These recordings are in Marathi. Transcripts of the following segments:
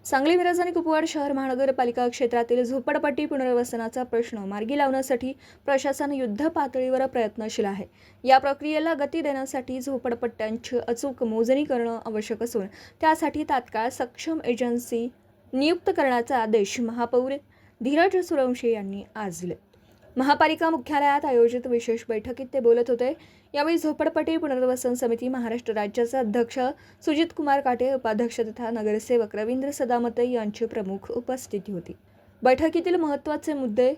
सांगली, मिरज आणि कुपवाड शहर महानगरपालिका क्षेत्रातील झोपडपट्टी पुनर्वसनाचा प्रश्न मार्गी लावण्यासाठी प्रशासन युद्ध पातळीवर प्रयत्नशील आहे. या प्रक्रियेला गती देण्यासाठी झोपडपट्ट्यांची अचूक मोजणी करणं आवश्यक असून त्यासाठी तात्काळ सक्षम एजन्सी नियुक्त करण्याचा आदेश महापौर धीरज सूर्यवंशी यांनी आज दिले. महापालिका मुख्यालयात आयोजित विशेष बैठकीत ते बोलत होते. यावेळी झोपडपट्टी पुनर्वसन समिती महाराष्ट्र राज्याचे अध्यक्ष सुजित कुमार काटे, उपाध्यक्ष तथा नगरसेवक रवींद्र सदामते यांची प्रमुख उपस्थिती होती. बैठकीतील महत्त्वाचे मुद्दे: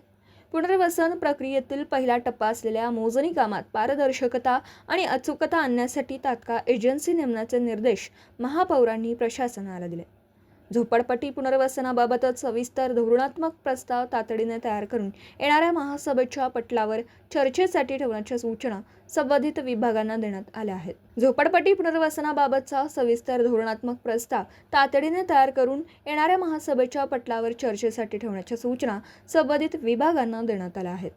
पुनर्वसन प्रक्रियेतील पहिला टप्पा असलेल्या मोजणी कामात पारदर्शकता आणि अचूकता आणण्यासाठी तात्काळ एजन्सी नेमण्याचे निर्देश महापौरांनी प्रशासनाला दिले. झोपडपट्टी पुनर्वसनाबाबतच सविस्तर धोरणात्मक प्रस्ताव तातडीने तयार करून येणाऱ्या महासभेच्या पटलावर चर्चेसाठी ठेवण्याच्या सूचना संबंधित विभागांना देण्यात आल्या आहेत. झोपडपट्टी पुनर्वसनाबाबतचा सविस्तर धोरणात्मक प्रस्ताव तातडीने तयार करून येणाऱ्या महासभेच्या पटलावर चर्चेसाठी ठेवण्याच्या सूचना संबंधित विभागांना देण्यात आल्या आहेत.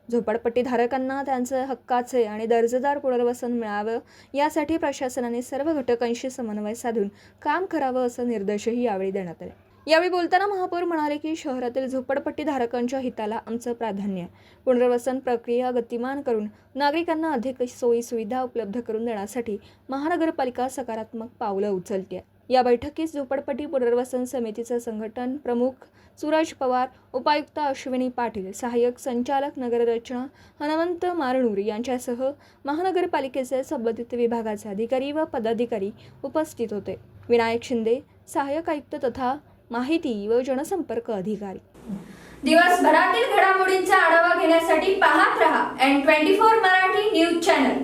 झोपडपट्टीधारकांना त्यांचे हक्काचे आणि दर्जेदार पुनर्वसन मिळावं यासाठी प्रशासनाने सर्व घटकांशी समन्वय साधून काम करावं असे निर्देशही यावेळी देण्यात आले. यावेळी बोलताना महापौर म्हणाले की शहरातील झोपडपट्टीधारकांच्या हिताला आमचं प्राधान्य आहे. पुनर्वसन प्रक्रिया गतिमान करून नागरिकांना अधिक सोयी सुविधा उपलब्ध करून देण्यासाठी महानगरपालिका सकारात्मक पावलं उचलते. या बैठकीत झोपडपट्टी पुनर्वसन समितीचे संघटन प्रमुख सूरज पवार, उपायुक्त अश्विनी पाटील, सहाय्यक संचालक नगररचना हनुमंत मारनूर यांच्यासह महानगरपालिकेचे संबंधित विभागाचे अधिकारी व पदाधिकारी उपस्थित होते. विनायक शिंदे, सहाय्यक आयुक्त तथा माहिती व जनसंपर्क अधिकारी. दिवसभरातील घडामोडींचा आढावा घेण्यासाठी पाहत रहा N24 मराठी न्यूज चॅनल.